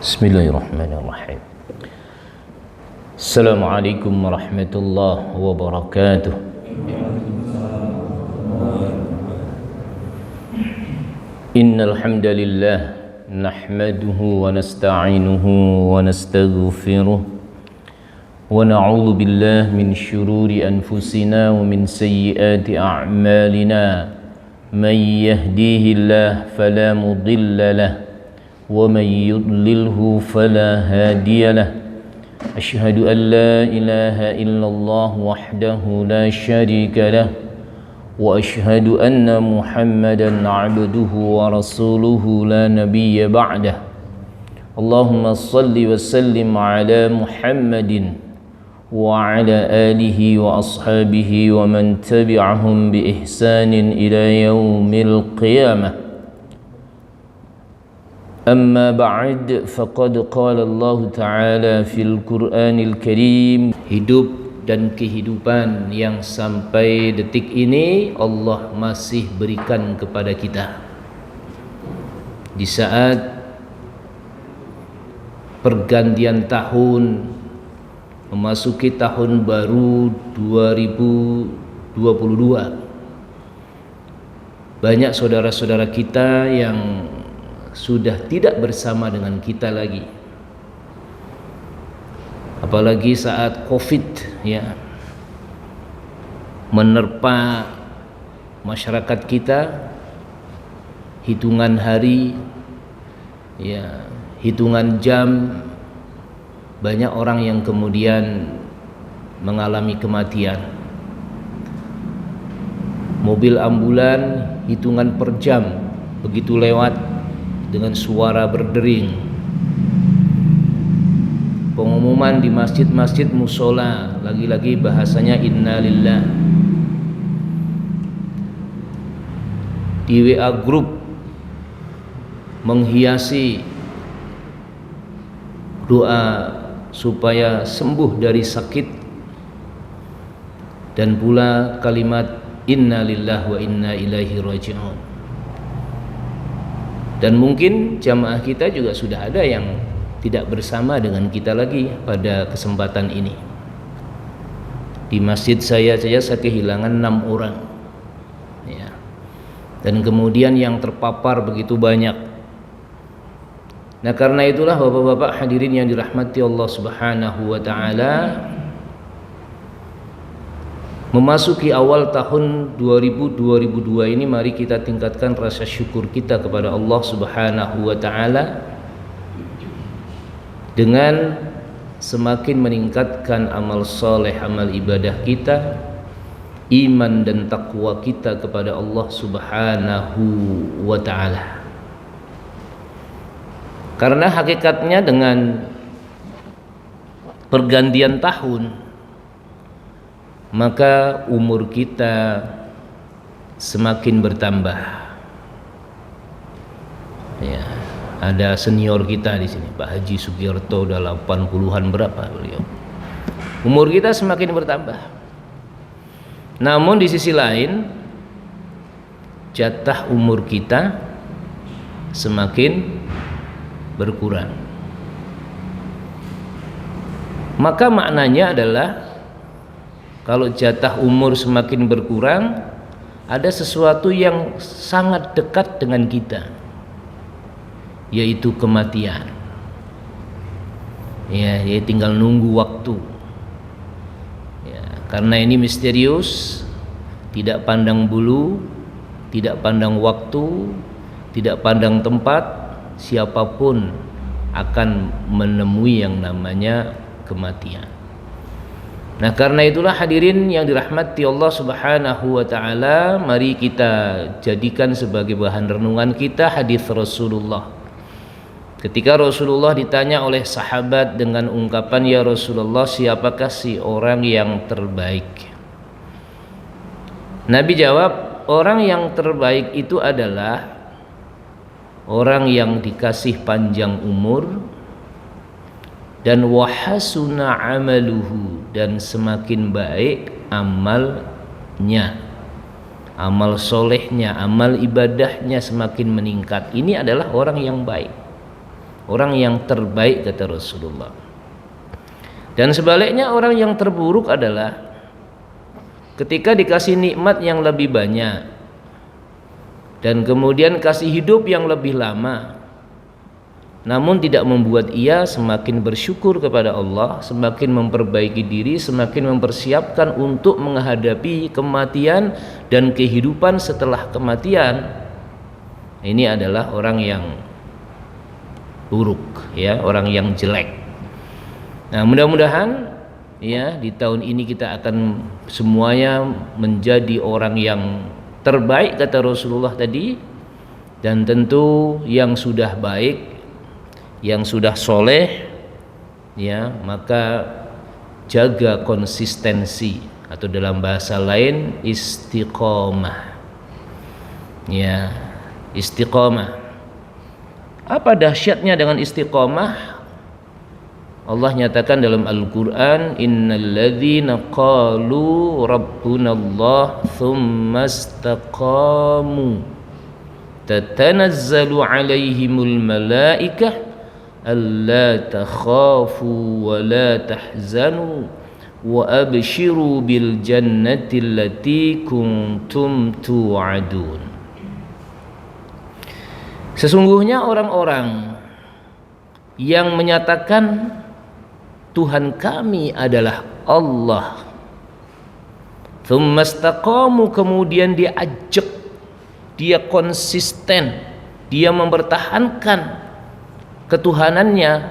Bismillahirrahmanirrahim. Assalamualaikum warahmatullahi wabarakatuh. Innal hamdalillah nahmaduhu wa nasta'inuhu wa nastaghfiruh wa na'udzu billahi min shururi anfusina wa min sayyiati a'malina. Man yahdihillahu fala mudilla lahu ومن يضلله فلا هادي له أشهد أن لا إله إلا الله وحده لا شريك له وأشهد أن محمدا عبده ورسوله لا نبي بعده اللهم صل وسلم على محمد وعلى آله وأصحابه ومن تبعهم بإحسان إلى يوم القيامة. أما بعد فقد قال الله تعالى في القرآن الكريم. Hidup dan kehidupan yang sampai detik ini Allah masih berikan kepada kita. Di saat pergantian tahun memasuki tahun baru 2022, banyak saudara-saudara kita yang sudah tidak bersama dengan kita lagi, apalagi saat COVID ya menerpa masyarakat kita. Hitungan hari ya, hitungan jam, banyak orang yang kemudian mengalami kematian. Mobil ambulan hitungan per jam begitu lewat dengan suara berdering. Pengumuman di masjid-masjid musola, lagi-lagi bahasanya innalillah. Di WA group menghiasi doa supaya sembuh dari sakit, dan pula kalimat innalillah wa inna ilaihi raji'un. Dan mungkin jamaah kita juga sudah ada yang tidak bersama dengan kita lagi pada kesempatan ini. Di masjid saya kehilangan 6 orang ya. Dan kemudian yang terpapar begitu banyak. Nah, karena itulah bapak-bapak hadirin yang dirahmati Allah Subhanahu wa taala, memasuki awal tahun 2022 ini, mari kita tingkatkan rasa syukur kita kepada Allah Subhanahu wa taala dengan semakin meningkatkan amal soleh, amal ibadah kita, iman dan takwa kita kepada Allah Subhanahu wa taala. Karena hakikatnya dengan pergantian tahun, maka umur kita semakin bertambah. Ya, ada senior kita di sini, Pak Haji Sugiyarto, udah 80-an berapa beliau. Umur kita semakin bertambah. Namun di sisi lain, jatah umur kita semakin berkurang. Maka maknanya adalah, kalau jatah umur semakin berkurang, ada sesuatu yang sangat dekat dengan kita, yaitu kematian. Ya, tinggal nunggu waktu. Ya, karena ini misterius, tidak pandang bulu, tidak pandang waktu, tidak pandang tempat, siapapun akan menemui yang namanya kematian. Nah, karena itulah hadirin yang dirahmati Allah Subhanahu wa taala, mari kita jadikan sebagai bahan renungan kita hadis Rasulullah. Ketika Rasulullah ditanya oleh sahabat dengan ungkapan, "Ya Rasulullah, siapakah si orang yang terbaik?" Nabi jawab, orang yang terbaik itu adalah orang yang dikasih panjang umur, dan wahasuna amaluhu, dan semakin baik amalnya, amal solehnya, amal ibadahnya semakin meningkat. Ini adalah orang yang baik. orang yang terbaik kata Rasulullah. Dan sebaliknya orang yang terburuk adalah ketika dikasih nikmat yang lebih banyak dan kemudian kasih hidup yang lebih lama, namun tidak membuat ia semakin bersyukur kepada Allah, semakin memperbaiki diri, semakin mempersiapkan untuk menghadapi kematian dan kehidupan setelah kematian. Ini adalah orang yang buruk, ya, orang yang jelek. Nah, mudah-mudahan ya di tahun ini kita akan semuanya menjadi orang yang terbaik kata Rasulullah tadi, dan tentu yang sudah baik, yang sudah soleh, ya, maka jaga konsistensi, atau dalam bahasa lain istiqomah. Ya, istiqomah. Apa dahsyatnya dengan istiqomah? Allah nyatakan dalam Al-Quran, innal ladzina qalu rabbunallah thumma istaqamu tatanazzalu alaihimul malaikah alla takhafu wa la tahzanu wa abshiru bil jannati allati kuntum tu'adun. Sesungguhnya orang-orang yang menyatakan Tuhan kami adalah Allah, tsumastaqamu, kemudian dia ajak, dia konsisten, dia mempertahankan ketuhanannya,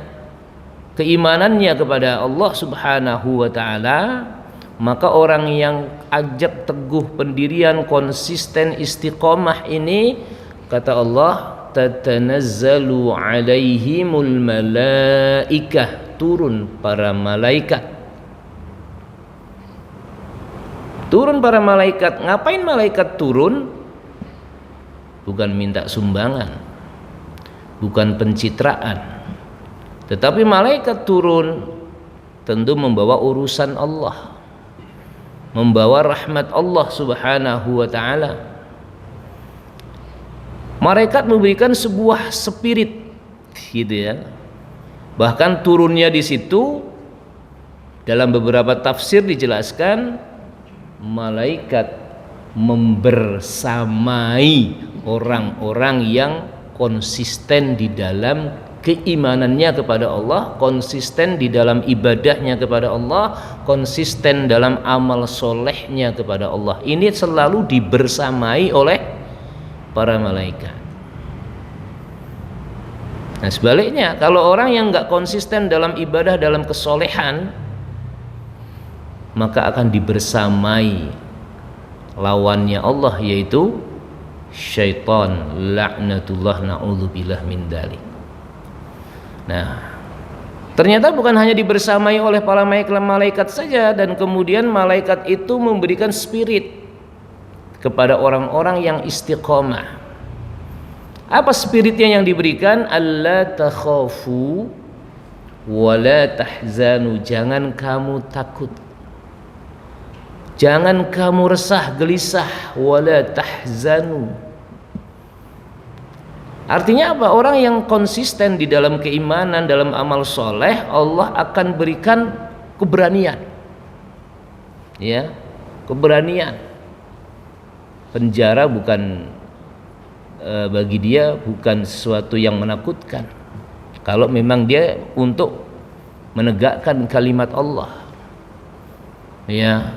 keimanannya kepada Allah Subhanahu wa ta'ala, maka orang yang ajak teguh pendirian, konsisten, istiqomah ini, kata Allah, tatanazzalu alaihimul malaikah, turun para malaikat. Turun para malaikat. Ngapain malaikat turun? Bukan minta sumbangan, bukan pencitraan, tetapi malaikat turun tentu membawa urusan Allah, membawa rahmat Allah Subhanahu wa ta'ala. Malaikat memberikan sebuah spirit, gitu ya. Bahkan turunnya di situ dalam beberapa tafsir dijelaskan malaikat membersamai orang-orang yang konsisten di dalam keimanannya kepada Allah, konsisten di dalam ibadahnya kepada Allah, konsisten dalam amal solehnya kepada Allah. Ini selalu dibersamai oleh para malaikat. Nah, sebaliknya kalau orang yang nggak konsisten dalam ibadah, dalam kesolehan, maka akan dibersamai lawannya Allah, yaitu syaitan, laknatullah, na'udzubillah min dzalik. Nah, ternyata bukan hanya dibersamai oleh para malaikat saja, dan kemudian malaikat itu memberikan spirit kepada orang-orang yang istiqomah. Apa spiritnya yang diberikan? Alla takhafu wa la tahzanu, jangan kamu takut, jangan kamu resah gelisah, wa la tahzanu. Artinya apa? Orang yang konsisten di dalam keimanan, dalam amal soleh, Allah akan berikan keberanian, ya, keberanian. Penjara bukan bagi dia bukan sesuatu yang menakutkan kalau memang dia untuk menegakkan kalimat Allah, ya.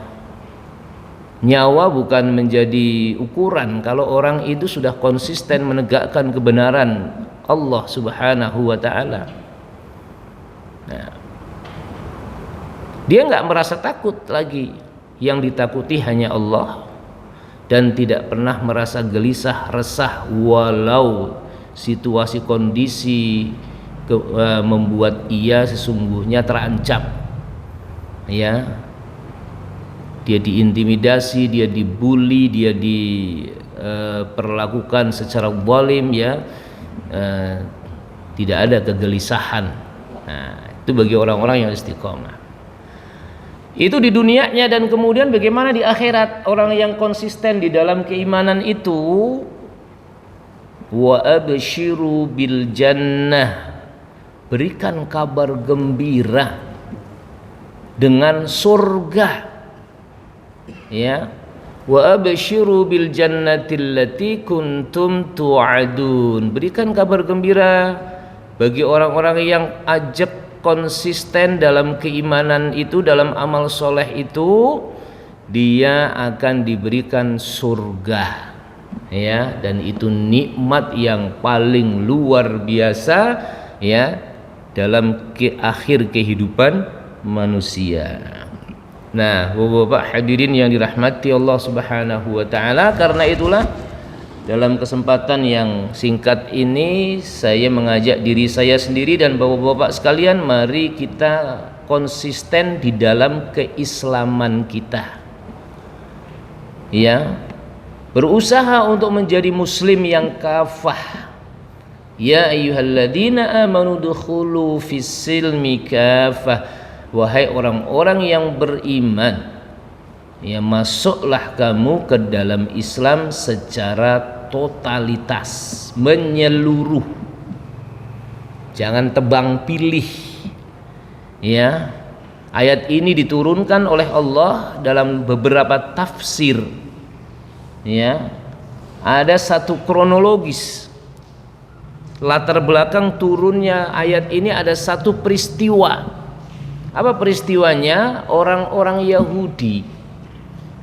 Nyawa bukan menjadi ukuran kalau orang itu sudah konsisten menegakkan kebenaran Allah Subhanahu wa ta'ala. Nah, dia nggak merasa takut lagi, yang ditakuti hanya Allah, dan tidak pernah merasa gelisah, resah, walau situasi kondisi membuat ia sesungguhnya terancam, ya. Dia diintimidasi, dia dibully, dia diperlakukan secara zalim, ya. Tidak ada kegelisahan. Nah, itu bagi orang-orang yang istiqomah. Itu di dunianya, dan kemudian bagaimana di akhirat orang yang konsisten di dalam keimanan itu? Wa abshiru bil jannah, berikan kabar gembira dengan surga, ya. Wa absyiru bil jannati allati kuntum tu'adun. Berikan kabar gembira bagi orang-orang yang ajak konsisten dalam keimanan itu, dalam amal soleh itu, dia akan diberikan surga, ya. Dan itu nikmat yang paling luar biasa, ya, dalam akhir kehidupan manusia. Nah, Bapak-bapak hadirin yang dirahmati Allah Subhanahu wa taala, karena itulah dalam kesempatan yang singkat ini saya mengajak diri saya sendiri dan Bapak-bapak sekalian, mari kita konsisten di dalam keislaman kita. Ya, berusaha untuk menjadi muslim yang kafah. Ya ayyuhalladzina amanu dukhulu fis silmi kafah. Wahai orang-orang yang beriman, ya, masuklah kamu ke dalam Islam secara totalitas, menyeluruh. Jangan tebang pilih. Ya. Ayat ini diturunkan oleh Allah dalam beberapa tafsir. Ya. Ada satu kronologis. Latar belakang turunnya ayat ini ada satu peristiwa. Apa peristiwanya? Orang-orang Yahudi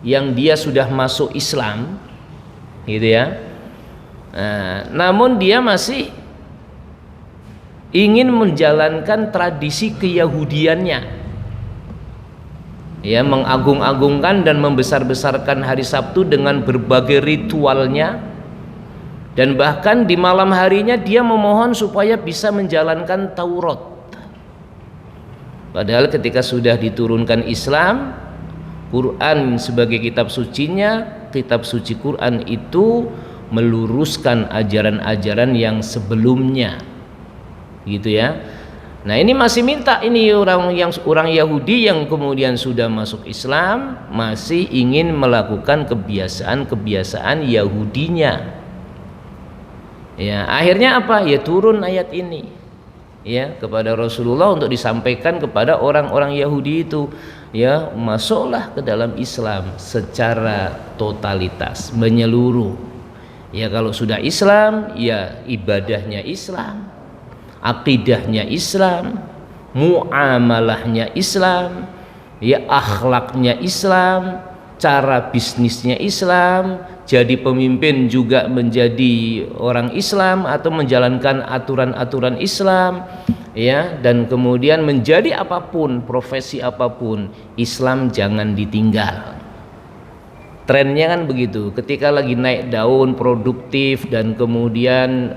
yang dia sudah masuk Islam, gitu ya. Namun dia masih ingin menjalankan tradisi keyahudiannya, ya, mengagung-agungkan dan membesar-besarkan hari Sabtu dengan berbagai ritualnya, dan bahkan di malam harinya dia memohon supaya bisa menjalankan Taurat. Padahal ketika sudah diturunkan Islam, Quran sebagai kitab sucinya, kitab suci Quran itu meluruskan ajaran-ajaran yang sebelumnya, gitu ya. Nah, ini masih minta, ini orang Yahudi yang kemudian sudah masuk Islam masih ingin melakukan kebiasaan-kebiasaan Yahudinya. Ya, akhirnya apa? Ya turun ayat ini, ya, kepada Rasulullah untuk disampaikan kepada orang-orang Yahudi itu, ya, masuklah ke dalam Islam secara totalitas, menyeluruh. Ya, kalau sudah Islam, ya ibadahnya Islam, akidahnya Islam, muamalahnya Islam, ya, akhlaknya Islam, cara bisnisnya Islam, jadi pemimpin juga menjadi orang Islam atau menjalankan aturan-aturan Islam, ya, dan kemudian menjadi apapun, profesi apapun, Islam jangan ditinggal. Trennya kan begitu, ketika lagi naik daun, produktif, dan kemudian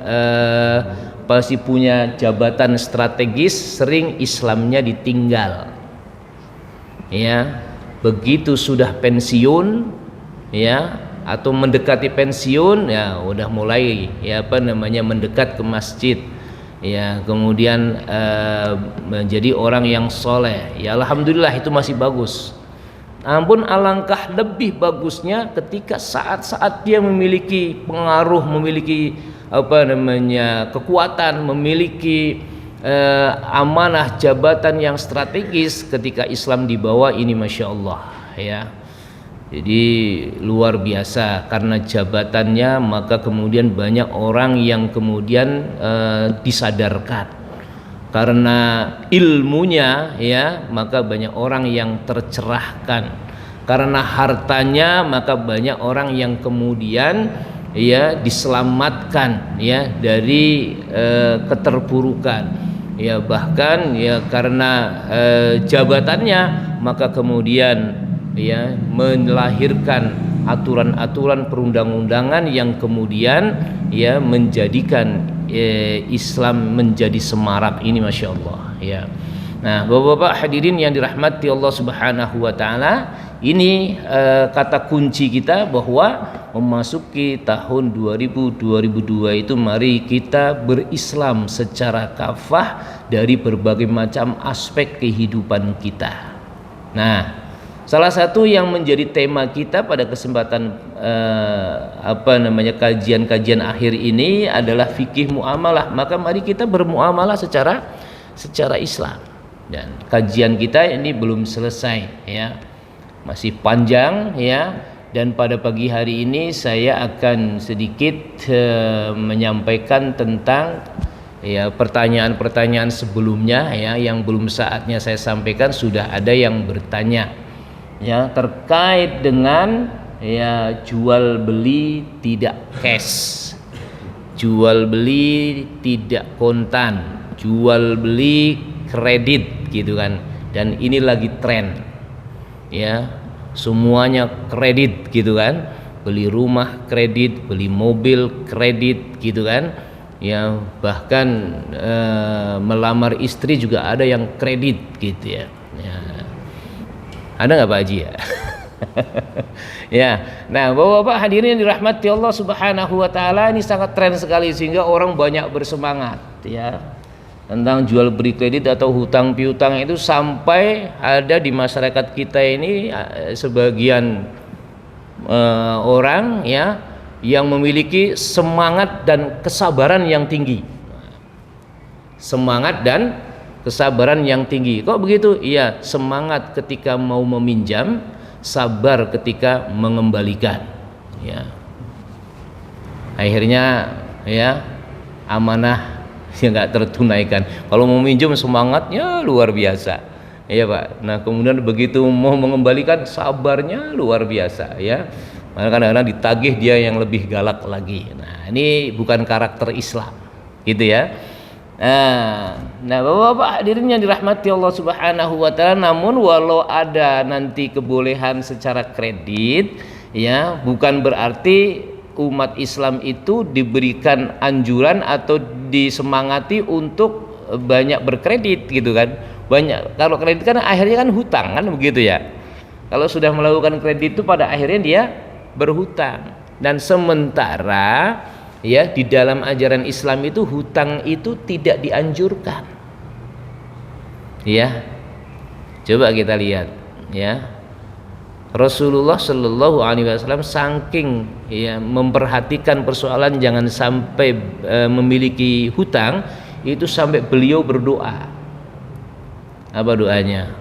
pasti punya jabatan strategis, sering Islamnya ditinggal. Ya, begitu sudah pensiun, ya, atau mendekati pensiun, ya udah mulai, ya, mendekat ke masjid, ya, kemudian menjadi orang yang soleh. Ya, alhamdulillah itu masih bagus. Namun alangkah lebih bagusnya ketika saat-saat dia memiliki pengaruh, memiliki kekuatan, memiliki amanah jabatan yang strategis, ketika Islam dibawa ini, masya Allah, ya. Jadi luar biasa, karena jabatannya maka kemudian banyak orang yang kemudian disadarkan, karena ilmunya, ya, maka banyak orang yang tercerahkan, karena hartanya maka banyak orang yang kemudian, ya, diselamatkan, ya, dari keterpurukan, ya, bahkan, ya, karena jabatannya maka kemudian, ya, melahirkan aturan-aturan perundang-undangan yang kemudian, ya, menjadikan Islam menjadi semarak ini, masya Allah, ya. Nah, Bapak-bapak hadirin yang dirahmati Allah Subhanahu wa taala, ini kata kunci kita bahwa memasuki tahun 2002 itu mari kita berislam secara kafah dari berbagai macam aspek kehidupan kita. Nah, salah satu yang menjadi tema kita pada kesempatan kajian-kajian akhir ini adalah fikih muamalah. Maka mari kita bermuamalah secara secara Islam. Dan kajian kita ini belum selesai ya, masih panjang ya. Dan pada pagi hari ini saya akan sedikit menyampaikan tentang ya pertanyaan-pertanyaan sebelumnya ya, yang belum saatnya saya sampaikan. Sudah ada yang bertanya ya terkait dengan ya jual beli tidak cash, jual beli tidak kontan, jual beli kredit gitu kan. Dan ini lagi tren ya, semuanya kredit gitu kan, beli rumah kredit, beli mobil kredit gitu kan ya. Bahkan melamar istri juga ada yang kredit gitu ya, ya. Ada nggak Pak Haji ya? Ya, nah Bapak-bapak hadirin yang dirahmati Allah Subhanahu wa taala, ini sangat tren sekali sehingga orang banyak bersemangat ya tentang jual beli kredit atau hutang piutang itu. Sampai ada di masyarakat kita ini sebagian orang ya yang memiliki semangat dan kesabaran yang tinggi. Semangat dan kesabaran yang tinggi. Kok begitu? Iya, semangat ketika mau meminjam, sabar ketika mengembalikan ya. Akhirnya ya amanah yang nggak tertunaikan. Kalau mau minjem semangatnya luar biasa ya Pak. Nah kemudian begitu mau mengembalikan sabarnya luar biasa ya. Kadang-kadang ditagih dia yang lebih galak lagi. Nah ini bukan karakter Islam gitu ya. Nah Bapak-bapak hadirin yang dirahmati Allah Subhanahu wa taala, namun walau ada nanti kebolehan secara kredit ya, bukan berarti umat Islam itu diberikan anjuran atau disemangati untuk banyak berkredit gitu kan. Banyak, kalau kredit kan akhirnya kan hutang kan begitu ya. Kalau sudah melakukan kredit itu pada akhirnya dia berhutang. Dan sementara ya di dalam ajaran Islam itu hutang itu tidak dianjurkan ya. Coba kita lihat ya, Rasulullah Shallallahu Alaihi Wasallam saking ya memperhatikan persoalan jangan sampai memiliki hutang itu, sampai beliau berdoa. Apa doanya?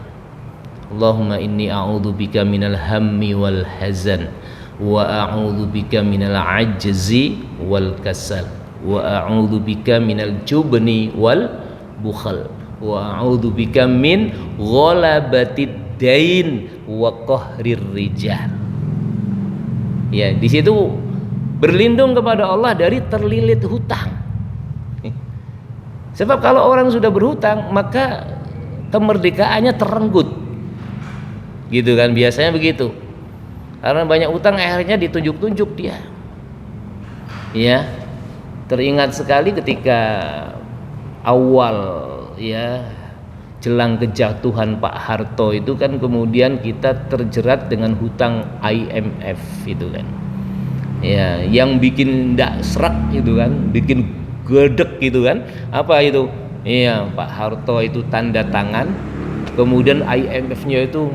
Allahumma inni a'udzubika minal hammi wal hazan wa a'udzubika minal ajzi wal kasal wa a'udzubika minal jubni wal bukhal wa a'udzubika min ghalabatid dain wa qahrir rijal. Ya, di situ berlindung kepada Allah dari terlilit hutang. Sebab kalau orang sudah berhutang maka kemerdekaannya terenggut. Gitu kan biasanya begitu. Karena banyak hutang akhirnya ditunjuk-tunjuk dia. Ya. Teringat sekali ketika awal ya jelang kejatuhan Pak Harto itu kan, kemudian kita terjerat dengan hutang IMF itu kan ya, yang bikin ndak serak itu kan, bikin gedek gitu kan. Apa itu? Iya, Pak Harto itu tanda tangan, kemudian IMF-nya itu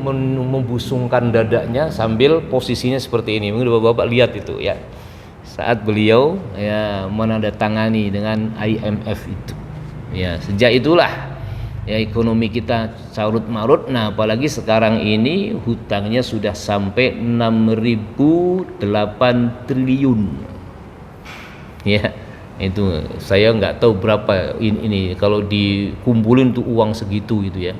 membusungkan dadanya sambil posisinya seperti ini. Mungkin Bapak-bapak lihat itu ya, saat beliau ya menandatangani dengan IMF itu ya. Sejak itulah ya ekonomi kita carut marut. Nah apalagi sekarang ini hutangnya sudah sampai 6.008 triliun ya. Itu saya nggak tahu berapa ini kalau dikumpulin tuh uang segitu gitu ya.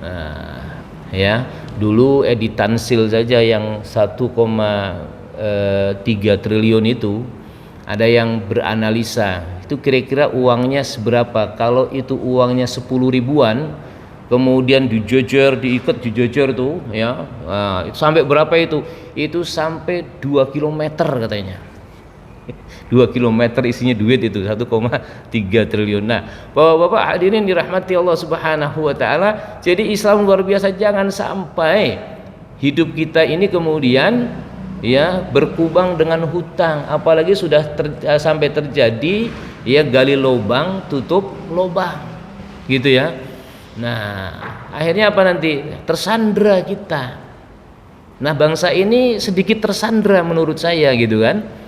Nah, ya dulu Edi Tansil saja yang 1,3 triliun itu, ada yang beranalisa itu kira-kira uangnya seberapa. Kalau itu uangnya 10 ribuan kemudian dijejer, diikat dijejer tuh ya, nah, itu sampai berapa itu? Itu sampai 2 kilometer katanya. 2 kilometer isinya duit itu 1,3 triliun. Nah Bapak-bapak hadirin dirahmati Allah Subhanahu wa taala, jadi Islam luar biasa. Jangan sampai hidup kita ini kemudian ya berkubang dengan hutang, apalagi sudah sampai terjadi ya gali lubang tutup lubang gitu ya. Nah akhirnya apa nanti? Tersandra kita. Nah bangsa ini sedikit tersandra menurut saya gitu kan.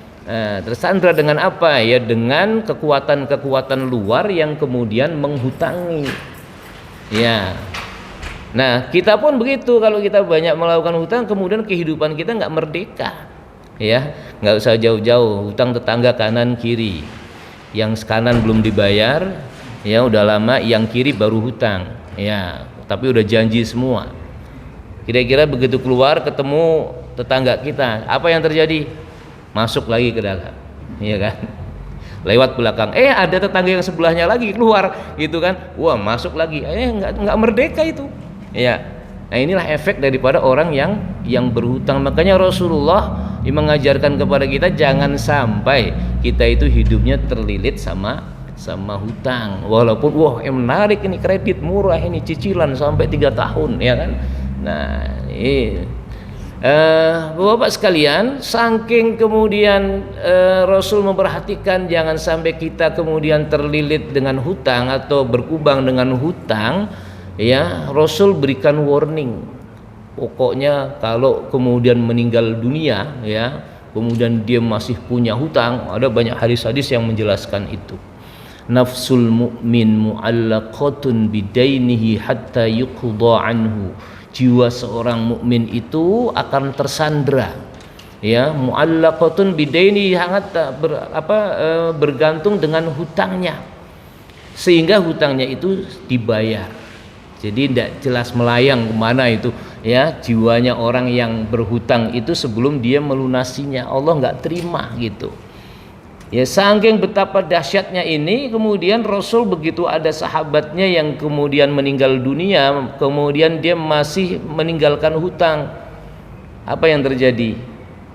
Tersandra dengan apa ya? Dengan kekuatan-kekuatan luar yang kemudian menghutangi Ya. Nah, kita pun begitu, kalau kita banyak melakukan hutang, kemudian kehidupan kita nggak merdeka. Ya, nggak usah jauh-jauh, hutang tetangga kanan kiri. Yang kanan belum dibayar, ya udah lama, yang kiri baru hutang. Ya, tapi udah janji semua. Kira-kira begitu keluar ketemu tetangga kita, apa yang terjadi? Masuk lagi ke dalam, ya kan? Lewat belakang, ada tetangga yang sebelahnya lagi keluar, gitu kan? Wah, masuk lagi, nggak merdeka itu, ya. Nah, inilah efek daripada orang yang berhutang. Makanya Rasulullah mengajarkan kepada kita jangan sampai kita itu hidupnya terlilit sama hutang. Walaupun menarik ini, kredit murah ini, cicilan sampai 3 tahun, ya kan? Nah, ini Bapak sekalian, saking kemudian Rasul memperhatikan jangan sampai kita kemudian terlilit dengan hutang atau berkubang dengan hutang, ya, Rasul berikan warning. Pokoknya kalau kemudian meninggal dunia, ya, kemudian dia masih punya hutang, ada banyak hadis-hadis yang menjelaskan itu. Nafsul mu'min mu'allaqatun bidainihi hatta yuqda anhu. Jiwa seorang mukmin itu akan tersandra, ya, mu'allaqatun bidaini, sangat bergantung dengan hutangnya, sehingga hutangnya itu dibayar. Jadi tidak jelas melayang kemana itu, ya, jiwanya orang yang berhutang itu sebelum dia melunasinya. Allah nggak terima gitu. Ya, saking betapa dahsyatnya ini, kemudian Rasul begitu ada sahabatnya yang kemudian meninggal dunia, kemudian dia masih meninggalkan hutang. Apa yang terjadi?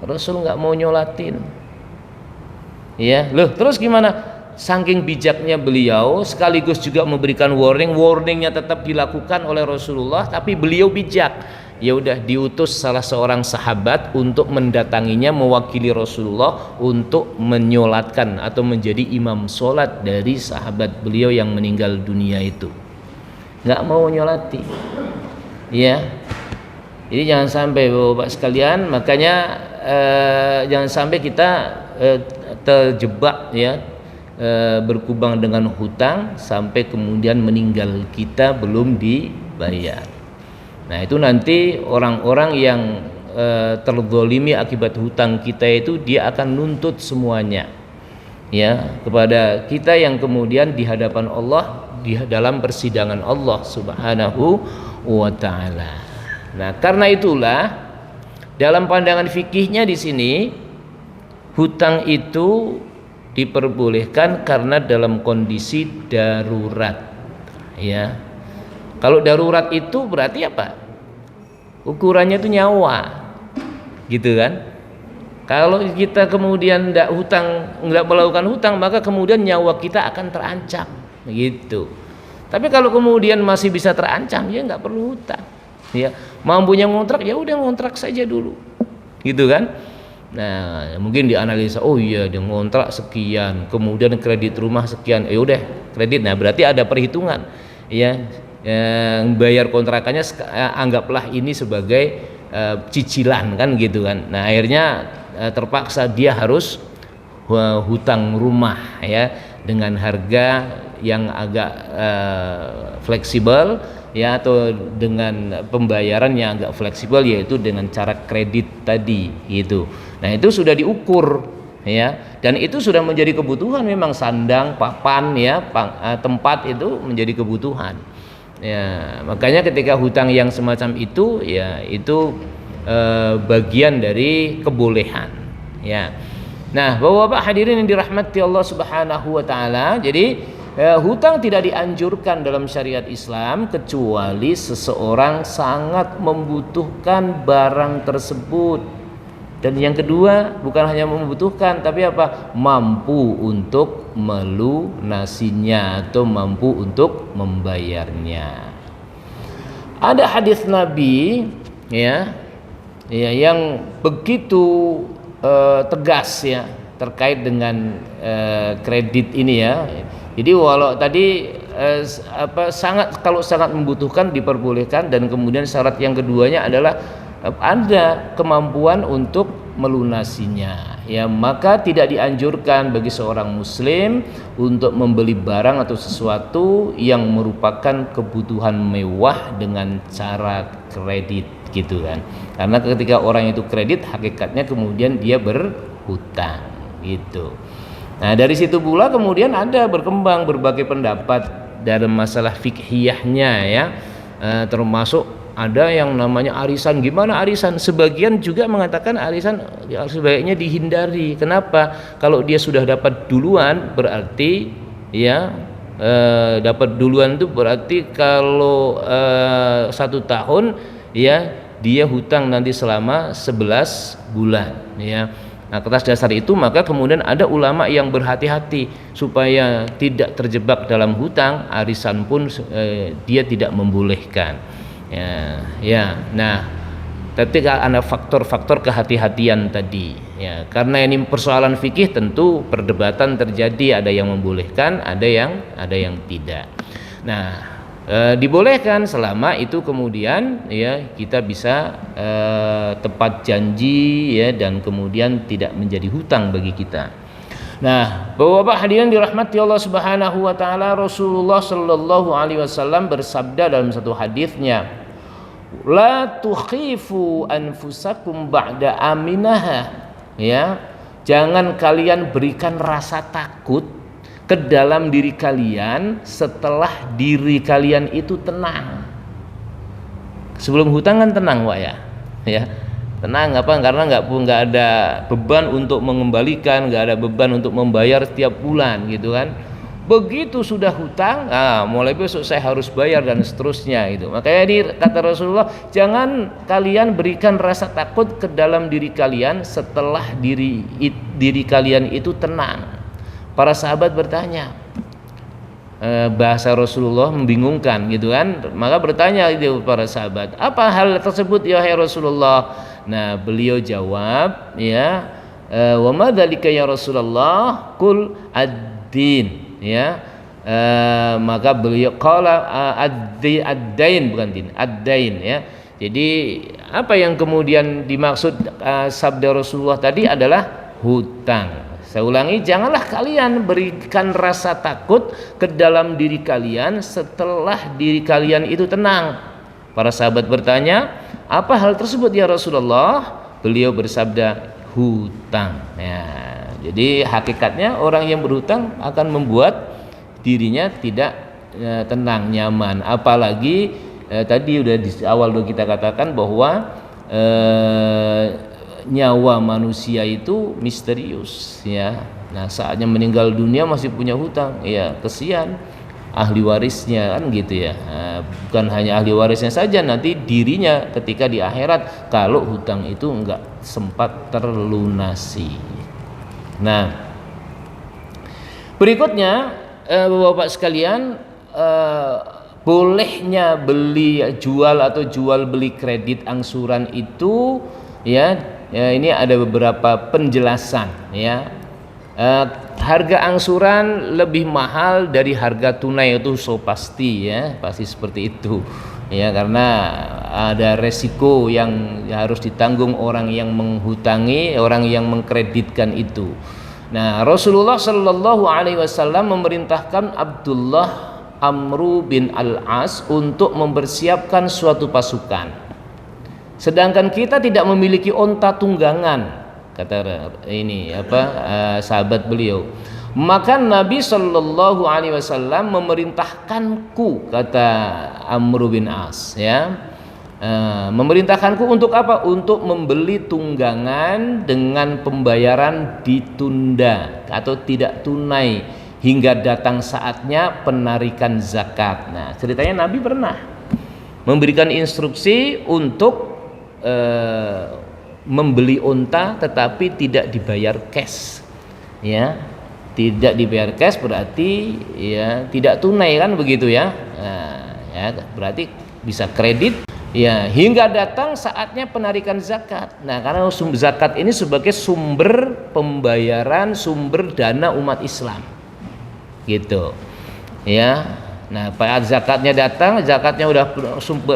Rasul nggak mau nyolatin. Ya, terus gimana? Saking bijaknya beliau, sekaligus juga memberikan warningnya tetap dilakukan oleh Rasulullah, tapi beliau bijak. Ya udah, diutus salah seorang sahabat untuk mendatanginya mewakili Rasulullah untuk menyolatkan atau menjadi imam solat dari sahabat beliau yang meninggal dunia itu. Nggak mau nyolati, ya. Jadi jangan sampai Bapak sekalian, makanya jangan sampai kita terjebak, ya, berkubang dengan hutang sampai kemudian meninggal kita belum dibayar. Nah, itu nanti orang-orang yang terzolimi akibat hutang kita itu dia akan nuntut semuanya, ya, kepada kita yang kemudian di hadapan Allah, di dalam persidangan Allah Subhanahu wa taala. Nah, karena itulah dalam pandangan fikihnya di sini hutang itu diperbolehkan karena dalam kondisi darurat, ya. Kalau darurat itu berarti apa? Ukurannya itu nyawa, gitu kan? Kalau kita kemudian nggak melakukan hutang, maka kemudian nyawa kita akan terancam, gitu. Tapi kalau kemudian masih bisa terancam, ya nggak perlu hutang, ya. Mampunya ngontrak, ya udah ngontrak saja dulu, gitu kan? Nah, mungkin dianalisa, oh iya dia ngontrak sekian, kemudian kredit rumah sekian, ya udah kredit. Nah, berarti ada perhitungan, ya. Bayar kontrakannya anggaplah ini sebagai cicilan, kan gitu kan. Nah, akhirnya terpaksa dia harus hutang rumah, ya, dengan harga yang agak fleksibel, ya, atau dengan pembayaran yang agak fleksibel, yaitu dengan cara kredit tadi gitu. Nah, itu sudah diukur, ya, dan itu sudah menjadi kebutuhan. Memang sandang, papan, ya, tempat itu menjadi kebutuhan. Ya, makanya ketika hutang yang semacam itu, ya, itu bagian dari kebolehan, ya. Nah, Bapak-bapak hadirin yang dirahmati Allah Subhanahu wa taala, jadi hutang tidak dianjurkan dalam syariat Islam kecuali seseorang sangat membutuhkan barang tersebut. Dan yang kedua, bukan hanya membutuhkan, tapi apa? Mampu untuk melunasinya atau mampu untuk membayarnya. Ada hadis Nabi, ya, yang begitu tegas, ya, terkait dengan kredit ini, ya. Jadi walau tadi kalau sangat membutuhkan diperbolehkan, dan kemudian syarat yang keduanya adalah ada kemampuan untuk melunasinya, ya maka tidak dianjurkan bagi seorang muslim untuk membeli barang atau sesuatu yang merupakan kebutuhan mewah dengan cara kredit gitu kan. Karena ketika orang itu kredit, hakikatnya kemudian dia berhutang gitu. Nah, dari situ pula kemudian ada berkembang berbagai pendapat dalam masalah fikhiyahnya ya. Termasuk ada yang namanya arisan. Gimana arisan? Sebagian juga mengatakan arisan sebaiknya dihindari. Kenapa? Kalau dia sudah dapat duluan berarti ya dapat duluan itu berarti kalau 1 tahun ya dia hutang nanti selama 11 bulan ya. Nah, atas dasar itu maka kemudian ada ulama yang berhati-hati supaya tidak terjebak dalam hutang, arisan pun dia tidak membolehkan. Ya. Nah, tapi ada faktor-faktor kehati-hatian tadi. Ya, karena ini persoalan fikih tentu perdebatan terjadi, ada yang membolehkan, ada yang tidak. Nah, dibolehkan selama itu kemudian ya kita bisa tepat janji ya dan kemudian tidak menjadi hutang bagi kita. Nah, Bapak-bapak hadirin dirahmati Allah Subhanahu wa taala, Rasulullah sallallahu alaihi wasallam bersabda dalam satu hadisnya, "La tukhifu anfusakum ba'da aminaha." Ya, jangan kalian berikan rasa takut ke dalam diri kalian setelah diri kalian itu tenang. Sebelum hutang kan tenang, Pak ya. Ya. Tenang apa? Karena nggak ada beban untuk mengembalikan, nggak ada beban untuk membayar setiap bulan gitu kan. Begitu sudah hutang, mulai besok saya harus bayar dan seterusnya gitu. Makanya kata Rasulullah, jangan kalian berikan rasa takut ke dalam diri kalian setelah diri kalian itu tenang. Para sahabat bertanya, bahasa Rasulullah membingungkan gitu kan. Maka bertanya itu para sahabat, apa hal tersebut ya Rasulullah? Nah, beliau jawab ya, wa ma dzalika ya Rasulullah? Qul ad-din ya. Maka beliau qala ad-dain bukan din, ad-dain ya. Jadi apa yang kemudian dimaksud sabda Rasulullah tadi adalah hutang. Saya ulangi, janganlah kalian berikan rasa takut ke dalam diri kalian setelah diri kalian itu tenang. Para sahabat bertanya, apa hal tersebut ya Rasulullah? Beliau bersabda, hutang. Ya, jadi hakikatnya orang yang berhutang akan membuat dirinya tidak tenang, nyaman. Apalagi tadi udah di awal kita katakan bahwa nyawa manusia itu misterius ya. Nah, saatnya meninggal dunia masih punya hutang, ya kesian ahli warisnya kan gitu ya. Bukan hanya ahli warisnya saja, nanti dirinya ketika di akhirat kalau hutang itu enggak sempat terlunasi. Nah, berikutnya Bapak sekalian, bolehnya beli jual atau jual beli kredit angsuran itu ya, ini ada beberapa penjelasan ya. Harga angsuran lebih mahal dari harga tunai itu so pasti ya, pasti seperti itu ya, karena ada resiko yang harus ditanggung orang yang menghutangi, orang yang mengkreditkan itu. Nah, Rasulullah Shallallahu Alaihi Wasallam memerintahkan Abdullah Amru bin Al-As untuk mempersiapkan suatu pasukan. Sedangkan kita tidak memiliki onta tunggangan, kata ini sahabat beliau. Maka Nabi Shallallahu Alaihi Wasallam memerintahkanku, kata Amr bin As ya, memerintahkanku untuk apa? Untuk membeli tunggangan dengan pembayaran ditunda atau tidak tunai hingga datang saatnya penarikan zakat. Nah, ceritanya Nabi pernah memberikan instruksi untuk membeli unta tetapi tidak dibayar cash ya, tidak dibayar cash berarti ya tidak tunai kan begitu ya. Nah, ya berarti bisa kredit ya hingga datang saatnya penarikan zakat. Nah, karena zakat ini sebagai sumber pembayaran, sumber dana umat Islam gitu ya. Nah, pada zakatnya datang, zakatnya udah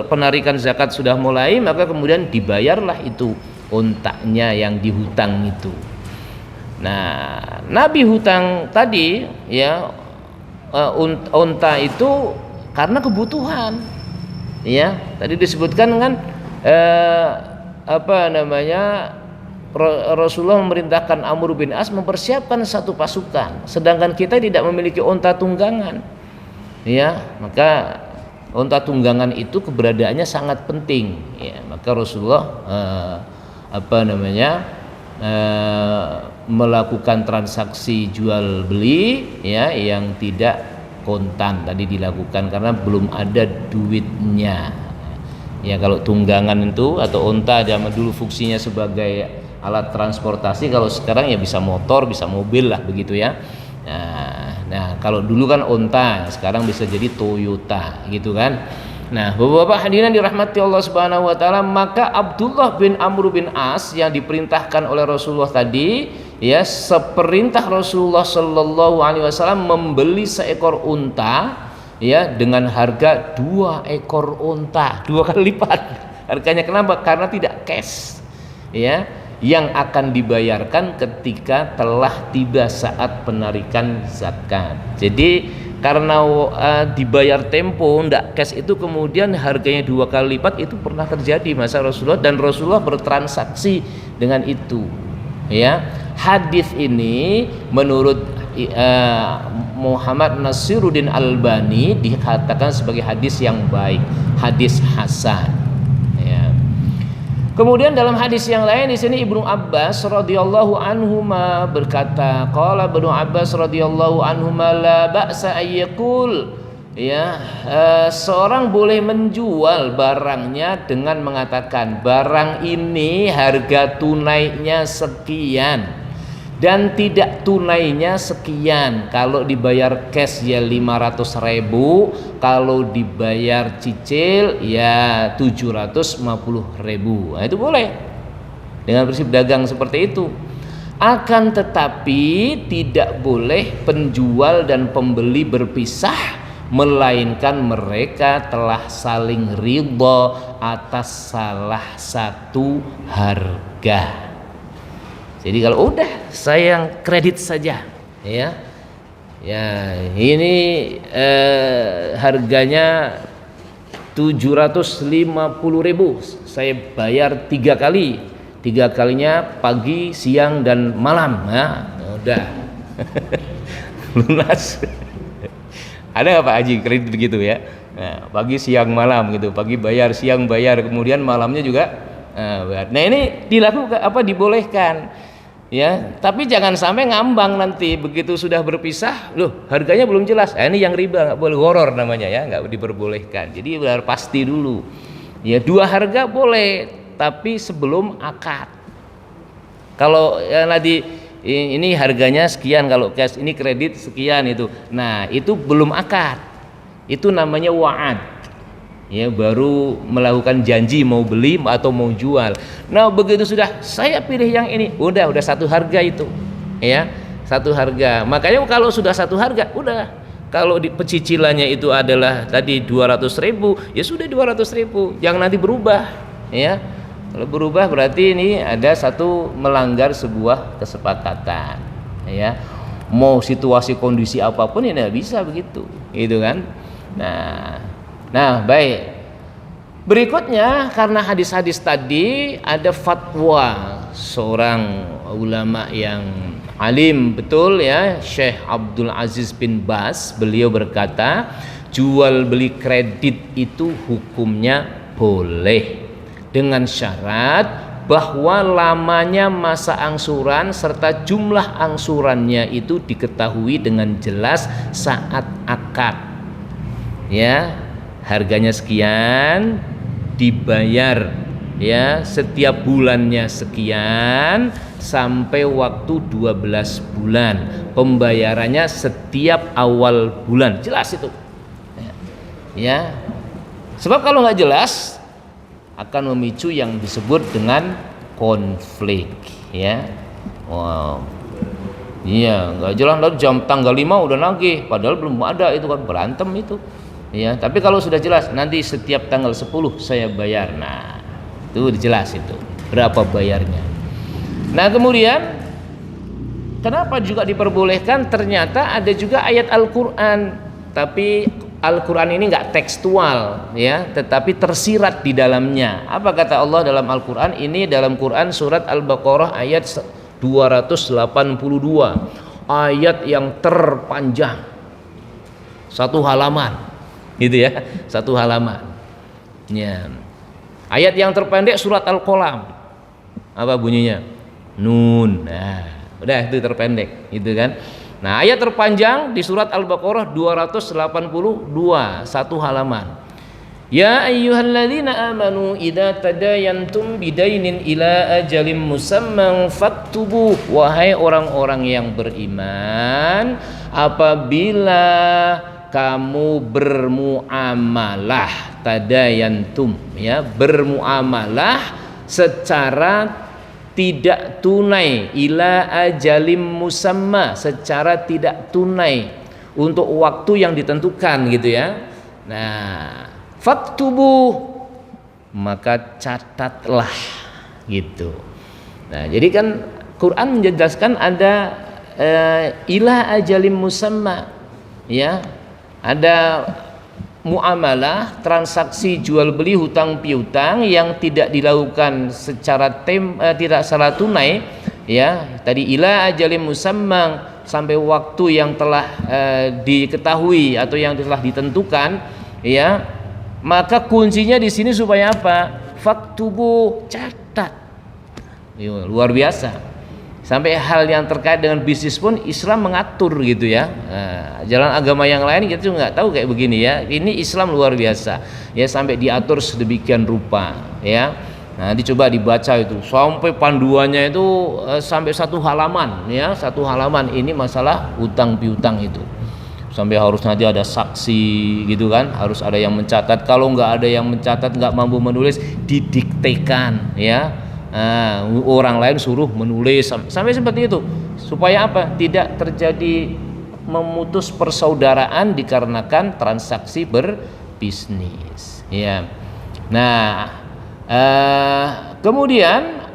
penarikan zakat sudah mulai, maka kemudian dibayarlah itu untaknya yang dihutang itu. Nah, Nabi hutang tadi ya, unta itu karena kebutuhan. Ya, tadi disebutkan kan Rasulullah memerintahkan Amr bin As mempersiapkan satu pasukan, sedangkan kita tidak memiliki unta tunggangan. Ya, maka unta tunggangan itu keberadaannya sangat penting. Ya, maka Rasulullah melakukan transaksi jual beli ya yang tidak kontan tadi dilakukan karena belum ada duitnya. Ya, kalau tunggangan itu atau unta zaman dulu fungsinya sebagai alat transportasi, kalau sekarang ya bisa motor, bisa mobil lah begitu ya. Nah, kalau dulu kan unta, sekarang bisa jadi Toyota gitu kan. Nah, Bapak-bapak hadirin dirahmati Allah Subhanahu wa taala, maka Abdullah bin Amr bin As yang diperintahkan oleh Rasulullah tadi ya, seperintah Rasulullah sallallahu alaihi wasallam membeli seekor unta ya dengan harga 2 ekor unta, 2 kali lipat harganya. Kenapa? Karena tidak cash ya, yang akan dibayarkan ketika telah tiba saat penarikan zakat. Jadi karena dibayar tempo ndak cash itu kemudian harganya 2 kali lipat, itu pernah terjadi masa Rasulullah dan Rasulullah bertransaksi dengan itu ya. Hadis ini menurut Muhammad Nasiruddin Albani dikatakan sebagai hadis yang baik, hadis hasan ya. Kemudian dalam hadis yang lain di sini Ibnu Abbas radhiyallahu anhuma berkata, qala Ibnu Abbas radhiyallahu anhuma la ba'sa ayyakul ya, seorang boleh menjual barangnya dengan mengatakan barang ini harga tunainya sekian dan tidak tunainya sekian. Kalau dibayar cash ya 500.000, kalau dibayar cicil ya 750.000. Nah, itu boleh dengan prinsip dagang seperti itu. Akan tetapi tidak boleh penjual dan pembeli berpisah, melainkan mereka telah saling ridha atas salah satu harga. Jadi kalau udah saya kredit saja ya, ini harganya 750.000, saya bayar 3 kali, 3 kalinya pagi, siang dan malam ya, udah lunas. Ada nggak Pak Haji kredit begitu ya? Nah, pagi, siang, malam gitu, pagi bayar, siang bayar, kemudian malamnya juga bayar. Nah, ini dilakukan dibolehkan. Ya, tapi jangan sampai ngambang nanti begitu sudah berpisah, loh harganya belum jelas. Ini yang riba, nggak boleh, horor namanya ya, nggak diperbolehkan. Jadi benar pasti dulu. Ya, 2 harga boleh, tapi sebelum akad. Kalau ya, nanti ini harganya sekian kalau cash, ini kredit sekian itu. Nah, itu belum akad. Itu namanya wa'ad. Ya, baru melakukan janji mau beli atau mau jual. Nah, begitu sudah saya pilih yang ini, udah satu harga itu ya, satu harga. Makanya kalau sudah satu harga udah, kalau di pecicilannya itu adalah tadi 200.000 ya sudah 200.000, jangan nanti berubah ya. Kalau berubah berarti ini ada satu melanggar sebuah kesepakatan ya. Mau situasi kondisi apapun ya tidak bisa begitu gitu kan. Nah, baik. Berikutnya, karena hadis-hadis tadi ada fatwa seorang ulama yang alim betul ya, Syekh Abdul Aziz bin Baz. Beliau berkata, jual beli kredit itu hukumnya boleh dengan syarat bahwa lamanya masa angsuran serta jumlah angsurannya itu diketahui dengan jelas saat akad. Ya, harganya sekian, dibayar ya setiap bulannya sekian sampai waktu 12 bulan. Pembayarannya setiap awal bulan. Jelas itu. Ya. Sebab kalau nggak jelas akan memicu yang disebut dengan konflik ya. Wow. Iya, nggak jelas lalu jam tanggal 5 udah nagih padahal belum ada, itu kan berantem itu. Ya, tapi kalau sudah jelas nanti setiap tanggal 10 saya bayar. Nah, itu jelas itu berapa bayarnya. Nah, kemudian kenapa juga diperbolehkan? Ternyata ada juga ayat Al-Quran, tapi Al-Quran ini nggak tekstual ya, tetapi tersirat di dalamnya. Apa kata Allah dalam Al-Quran? Ini dalam Quran surat Al-Baqarah ayat 282, ayat yang terpanjang, satu halaman gitu ya, satu halaman ya. Ayat yang terpendek surat Al-Qalam, apa bunyinya? Nun. Nah, udah itu terpendek gitu kan. Nah, ayat terpanjang di surat Al-Baqarah 282, satu halaman. Ya ayyuhalladzina amanu idza tadayantum bidainin ila ajalin musamman faktubuh. Wahai orang-orang yang beriman, apabila kamu bermuamalah, tadayantum ya, bermuamalah secara tidak tunai, ila ajalim musamma, secara tidak tunai untuk waktu yang ditentukan gitu ya. Nah, faktubuh, maka catatlah gitu. Nah, jadi kan Quran menjelaskan ada ila ajalim musamma ya, ada muamalah, transaksi jual beli hutang piutang yang tidak dilakukan secara tidak secara tunai ya. Tadi ila ajalim musamman, sampai waktu yang telah diketahui atau yang telah ditentukan ya. Maka kuncinya di sini supaya apa? Faktubu, catat. Luar biasa. Sampai hal yang terkait dengan bisnis pun Islam mengatur gitu ya. Nah, jalan agama yang lain kita nggak tahu kayak begini ya. Ini Islam luar biasa ya, sampai diatur sedemikian rupa ya. Nah, dicoba dibaca itu sampai panduannya itu sampai satu halaman ya, satu halaman ini masalah utang piutang itu. Sampai harus nanti ada saksi gitu kan, harus ada yang mencatat. Kalau nggak ada yang mencatat, nggak mampu menulis, didiktekan ya. Orang lain suruh menulis sampai seperti itu, supaya apa? Tidak terjadi memutus persaudaraan dikarenakan transaksi berbisnis ya. Nah, kemudian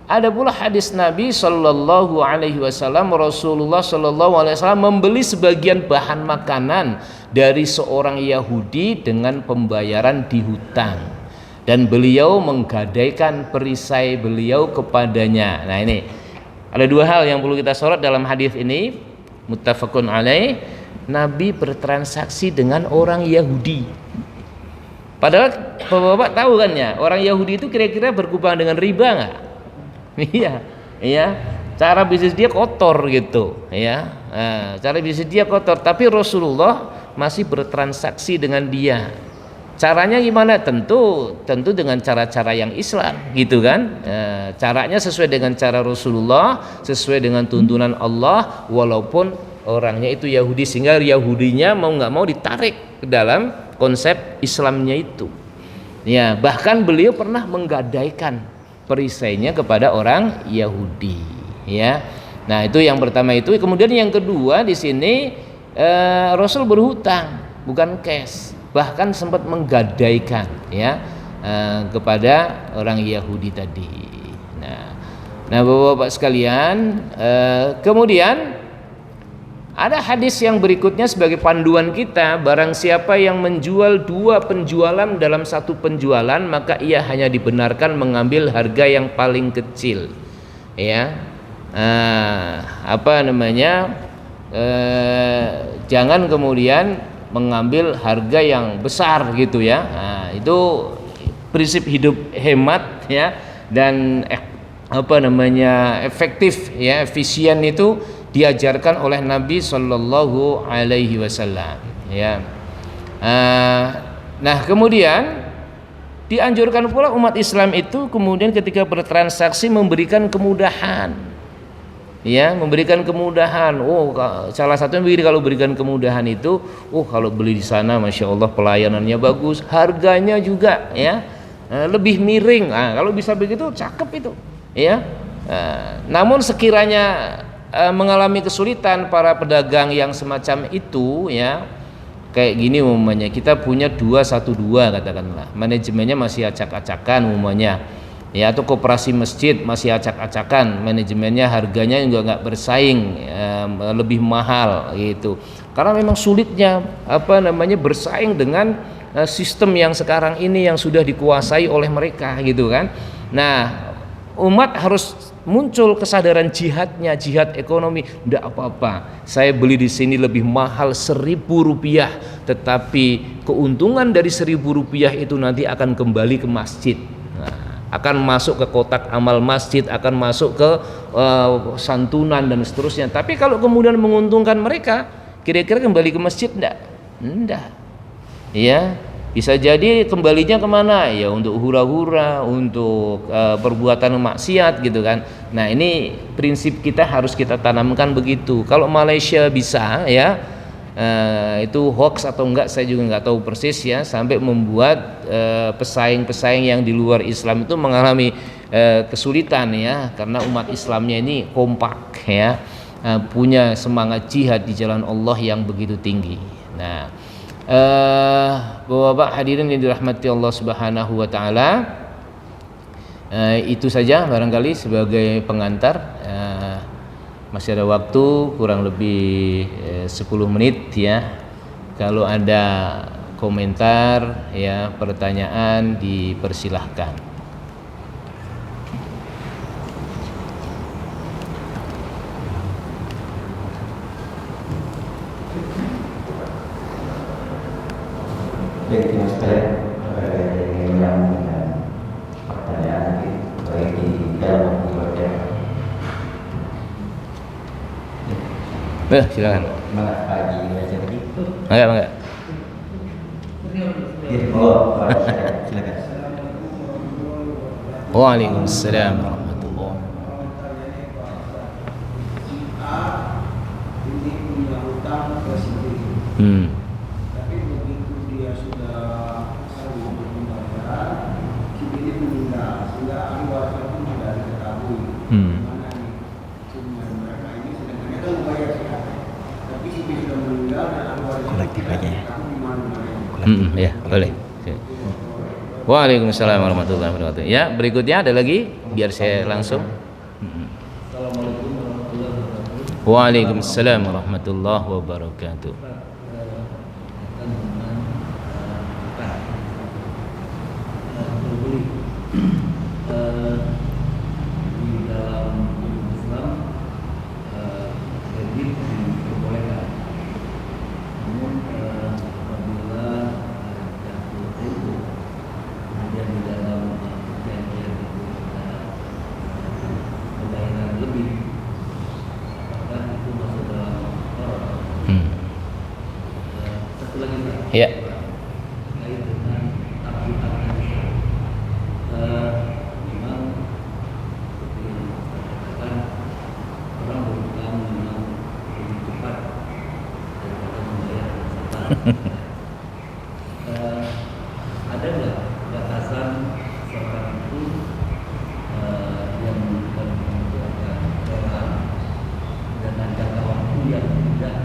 ada pula hadis Nabi Shallallahu Alaihi Wasallam, Rasulullah Shallallahu Alaihi Wasallam membeli sebagian bahan makanan dari seorang Yahudi dengan pembayaran di hutang, dan beliau menggadaikan perisai beliau kepadanya. Nah, ini ada dua hal yang perlu kita sorot dalam hadis ini, muttafaqun alaih. Nabi bertransaksi dengan orang Yahudi. Padahal Bapak-bapak tahu kan ya, orang Yahudi itu kira-kira berhubungan dengan riba nggak? Iya, iya. Cara bisnis dia kotor gitu, ya. Cara bisnis dia kotor, tapi Rasulullah masih bertransaksi dengan dia. Caranya gimana? Tentu dengan cara-cara yang Islam gitu kan. Caranya sesuai dengan cara Rasulullah, sesuai dengan tuntunan Allah, walaupun orangnya itu Yahudi, sehingga Yahudinya mau nggak mau ditarik ke dalam konsep Islamnya itu ya. Bahkan beliau pernah menggadaikan perisainya kepada orang Yahudi ya. Nah, itu yang pertama itu. Kemudian yang kedua di sini Rasul berhutang, bukan cash, bahkan sempat menggadaikan ya kepada orang Yahudi tadi. Nah Bapak-bapak sekalian, kemudian ada hadis yang berikutnya sebagai panduan kita. Barang siapa yang menjual dua penjualan dalam satu penjualan, maka ia hanya dibenarkan mengambil harga yang paling kecil ya. Jangan kemudian mengambil harga yang besar gitu ya. Nah, itu prinsip hidup hemat ya, dan efektif ya, efisien itu diajarkan oleh Nabi Shallallahu Alaihi Wasallam ya. Nah, kemudian dianjurkan pula umat Islam itu kemudian ketika bertransaksi memberikan kemudahan ya, memberikan kemudahan. Salah satunya begini, kalau berikan kemudahan itu, kalau beli di sana Masya Allah pelayanannya bagus, harganya juga ya lebih miring. Kalau bisa begitu cakep itu ya. Namun sekiranya mengalami kesulitan para pedagang yang semacam itu ya, kayak gini umumnya kita punya 212 katakanlah, manajemennya masih acak-acakan umumnya ya, atau koperasi masjid masih acak-acakan, manajemennya harganya juga nggak bersaing, lebih mahal gitu, karena memang sulitnya bersaing dengan sistem yang sekarang ini yang sudah dikuasai oleh mereka gitu kan. Nah, umat harus muncul kesadaran jihadnya, jihad ekonomi. Tidak apa-apa, saya beli di sini lebih mahal Rp1.000, tetapi keuntungan dari Rp1.000 itu nanti akan kembali ke masjid, akan masuk ke kotak amal masjid, akan masuk ke santunan dan seterusnya. Tapi kalau kemudian menguntungkan mereka, kira-kira kembali ke masjid enggak? Ya, bisa jadi kembalinya kemana? Ya untuk hura-hura, untuk perbuatan maksiat gitu kan. Nah, ini prinsip kita harus kita tanamkan begitu. Kalau Malaysia bisa ya, itu hoax atau enggak saya juga nggak tahu persis ya, sampai membuat pesaing-pesaing yang di luar Islam itu mengalami kesulitan ya, karena umat Islamnya ini kompak ya, punya semangat jihad di jalan Allah yang begitu tinggi. Nah, Bapak hadirin yang dirahmati Allah Subhanahu wa taala, itu saja barangkali sebagai pengantar. Masih ada waktu kurang lebih 10 menit ya. Kalau ada komentar ya, pertanyaan, dipersilahkan. Baik, Mas Bret, yang dengan pertanyaan baik di dalam ibadah. Silakan. Semangat pagi belajar begitu. Enggak. Silakan. Waalaikumsalam warahmatullahi. Tapi begitu dia sudah sanggup membayar, si ini meninggal, sehingga ahli warisnya pun tidak diketahui. Mana nih cuma mereka ini sedangkan itu membayar siapa? Tapi si ini sudah meninggal dan ahli warisnya Kolektif aja ya. di mana? Ya, boleh. Waalaikumsalam warahmatullahi wabarakatuh. Ya, berikutnya ada lagi biar saya langsung. Assalamualaikum warahmatullahi wabarakatuh. Waalaikumsalam warahmatullahi wabarakatuh. Di dalam Islam kredit diperbolehkan, namun apabila jatuh tempo kemudian di dalam perjanjian itu ada pembayaran lebih, apakah itu masuk dalam koran? Satu lagi Pak, Ya. terkait dengan aktivitas memang seperti yang saya katakan, orang berutang memang lebih cepat daripada membayar nasabah. Ada nggak batasan seorang itu yang bukan mengumpulkan orang dengan jangka waktu yang tidak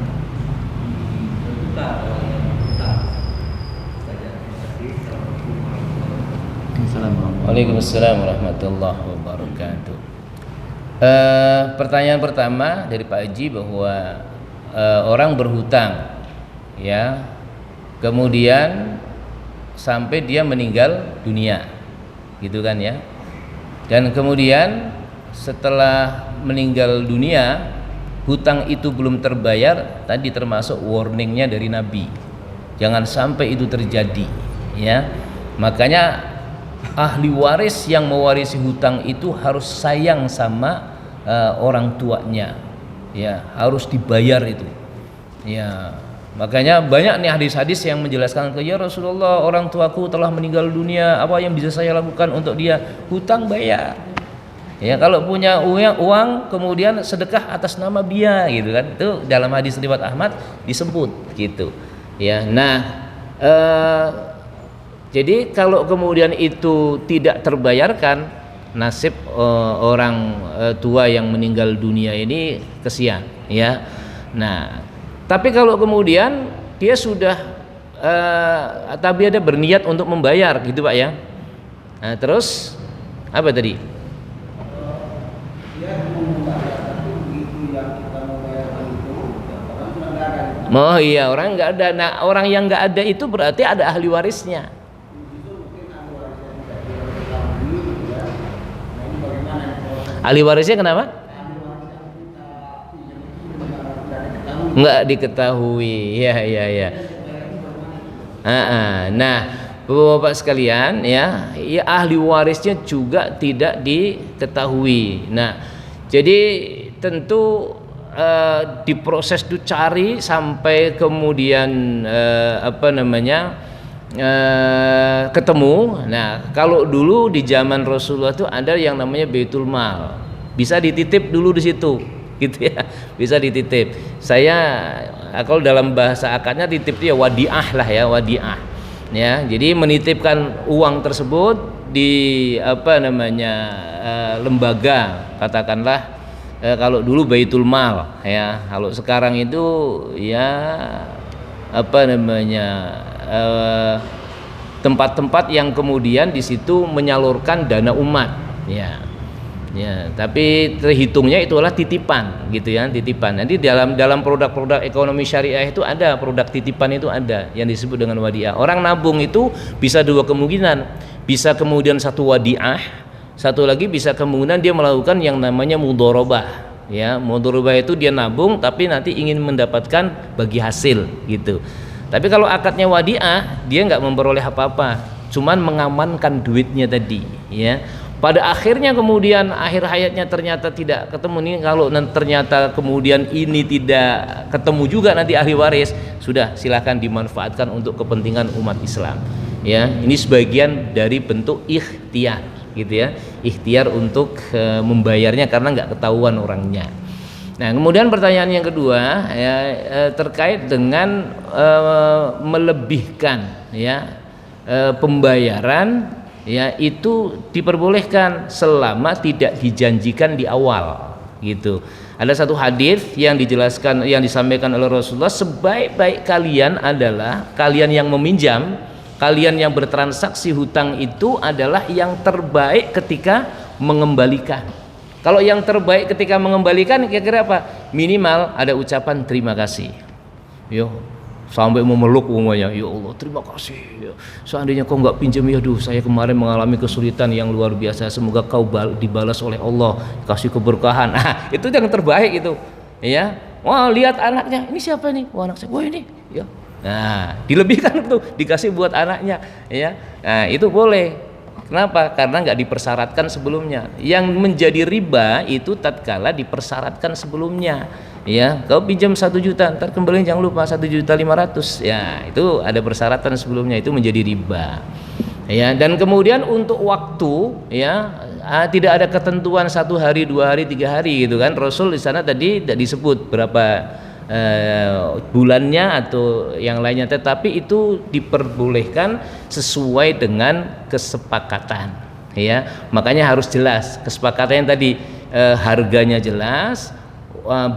ditentukan oleh yang berutang saja? Terima kasih. Assalamualaikum warahmatullahi wabarakatuh. Waalaikumsalam warahmatullahi wabarakatuh. Pertanyaan pertama dari Pak Haji bahwa orang berhutang ya, kemudian sampai dia meninggal dunia gitu kan ya, dan kemudian setelah meninggal dunia hutang itu belum terbayar, tadi termasuk warningnya dari Nabi, jangan sampai itu terjadi ya. Makanya ahli waris yang mewarisi hutang itu harus sayang sama orang tuanya ya, harus dibayar itu ya. Makanya banyak nih hadis-hadis yang menjelaskan ke, ya Rasulullah, orang tuaku telah meninggal dunia, apa yang bisa saya lakukan untuk dia? Hutang bayar ya. Kalau punya uang kemudian sedekah atas nama dia gitu kan, itu dalam hadis riwayat Ahmad disebut gitu ya. Nah, jadi kalau kemudian itu tidak terbayarkan, nasib orang tua yang meninggal dunia ini kesian ya. Nah, tapi kalau kemudian dia sudah tapi ada berniat untuk membayar gitu Pak ya. Nah, terus Apa tadi? Dia membayar tapi begitu yang kita mau bayarkan itu orang sudah nggak ada. Oh iya, orang nggak ada. Nah, orang yang nggak ada itu berarti ada ahli warisnya. Justru mungkin ahli warisnya tidak diketahui ya. Nah ini bagaimana proses Ahli warisnya kenapa? ahli waris yang kita pinjam itu tidak diketahui. Nggak diketahui. Ya, ya, ya. Nah, Bapak-bapak sekalian, ya ahli warisnya juga tidak diketahui. Nah, jadi tentu diproses dicari sampai kemudian ketemu. Nah, kalau dulu di zaman Rasulullah itu ada yang namanya Baitul Mal, bisa dititip dulu di situ, gitu ya, bisa dititip. Kalau dalam bahasa akadnya titip itu ya wadiah lah ya, wadiah. Ya, jadi menitipkan uang tersebut di lembaga, katakanlah kalau dulu Baitul Mal ya, kalau sekarang itu ya tempat-tempat yang kemudian di situ menyalurkan dana umat ya. Ya, tapi terhitungnya itu adalah titipan gitu ya, titipan. Nanti dalam produk-produk ekonomi syariah itu ada produk titipan, itu ada yang disebut dengan wadiah. Orang nabung itu bisa dua kemungkinan, bisa kemudian satu wadiah, satu lagi bisa kemudian dia melakukan yang namanya mudharabah. Ya, mudharabah itu dia nabung tapi nanti ingin mendapatkan bagi hasil gitu. Tapi kalau akadnya wadiah, dia nggak memperoleh apa-apa, cuman mengamankan duitnya tadi ya. Pada akhirnya kemudian akhir hayatnya ternyata tidak ketemu nih, kalau ternyata kemudian ini tidak ketemu juga nanti ahli waris, sudah silahkan dimanfaatkan untuk kepentingan umat Islam ya. Ini sebagian dari bentuk ikhtiar gitu ya, ikhtiar untuk membayarnya karena nggak ketahuan orangnya. Nah, kemudian pertanyaan yang kedua ya, terkait dengan melebihkan ya pembayaran ya, itu diperbolehkan selama tidak dijanjikan di awal gitu. Ada satu hadis yang dijelaskan, yang disampaikan oleh Rasulullah, sebaik-baik kalian adalah kalian yang meminjam, kalian yang bertransaksi hutang itu adalah yang terbaik ketika mengembalikan. Kalau yang terbaik ketika mengembalikan kira-kira apa? Minimal ada ucapan terima kasih. Yo, sampai memeluk umumnya, ya Allah terima kasih ya. Seandainya kau nggak pinjam ya, aduh saya kemarin mengalami kesulitan yang luar biasa, semoga kau dibalas oleh Allah, kasih keberkahan. Nah, itu yang terbaik itu ya. Wah, lihat anaknya, ini siapa nih? Wah, anak saya. Wah, ini ya. Nah, dilebihkan tuh, dikasih buat anaknya ya. Nah, itu boleh. Kenapa? Karena nggak dipersyaratkan sebelumnya. Yang menjadi riba itu tatkala dipersyaratkan sebelumnya. Ya, kau pinjam 1 juta, ntar kembali jangan lupa 1.500.000. Ya, itu ada persyaratan sebelumnya, itu menjadi riba. Ya, dan kemudian untuk waktu ya, tidak ada ketentuan 1 hari, 2 hari, 3 hari gitu kan. Rasul di sana tadi tidak disebut berapa bulannya atau yang lainnya, tetapi itu diperbolehkan sesuai dengan kesepakatan ya. Makanya harus jelas kesepakatannya tadi, harganya jelas,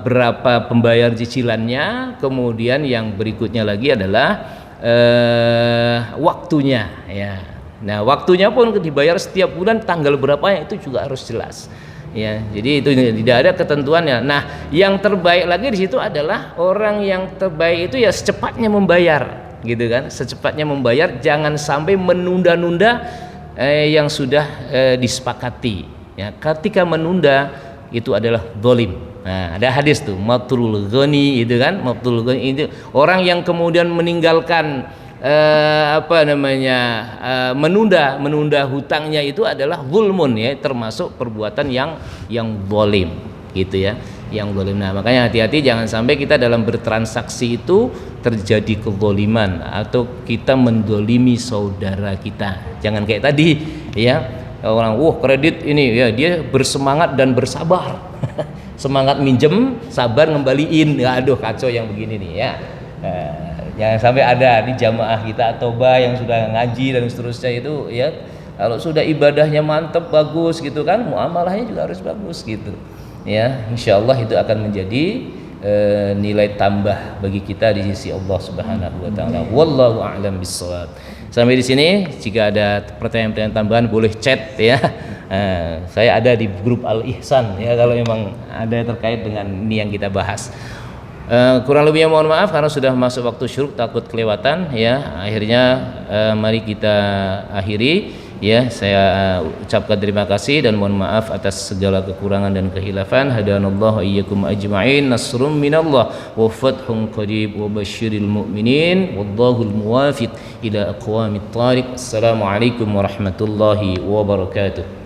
berapa pembayar cicilannya, kemudian yang berikutnya lagi adalah waktunya ya. Nah, waktunya pun dibayar setiap bulan, tanggal berapa itu juga harus jelas ya. Jadi itu tidak ada ketentuannya. Nah, yang terbaik lagi di situ adalah orang yang terbaik itu ya secepatnya membayar gitu kan, secepatnya membayar, jangan sampai menunda-nunda yang sudah disepakati ya. Ketika menunda itu adalah zalim. Nah, ada hadis tuh, matlul ghani itu kan, matlul ghani itu orang yang kemudian meninggalkan menunda hutangnya, itu adalah zulmun ya, termasuk perbuatan yang zalim gitu ya, yang zalim. Nah, makanya hati-hati jangan sampai kita dalam bertransaksi itu terjadi kezaliman atau kita menzalimi saudara kita. Jangan kayak tadi ya, orang kredit ini ya, dia bersemangat dan bersabar. Semangat minjem, sabar ngembaliin. Aduh, kacau yang begini nih ya. Jangan sampai ada di jamaah kita toba yang sudah ngaji dan seterusnya itu ya, kalau sudah ibadahnya mantep bagus gitu kan, muamalahnya juga harus bagus gitu ya. Insyaallah itu akan menjadi nilai tambah bagi kita di sisi Allah Subhanahu wa taala. Wallahu a'lam bissawab. Sampai di sini, jika ada pertanyaan-pertanyaan tambahan boleh chat ya Saya ada di grup Al Ihsan ya kalau memang ada terkait dengan ini yang kita bahas. Kurang lebihnya mohon maaf karena sudah masuk waktu syuruk, takut kelewatan ya. Akhirnya mari kita akhiri ya. Saya ucapkan terima kasih dan mohon maaf atas segala kekurangan dan khilafan. Hadanallahu iyyakum ajma'in, nasrum minallah wa fathun qarib wa basyiril mu'minin wallahul muwafiq ila aqwamit thariq. Assalamualaikum warahmatullahi wabarakatuh.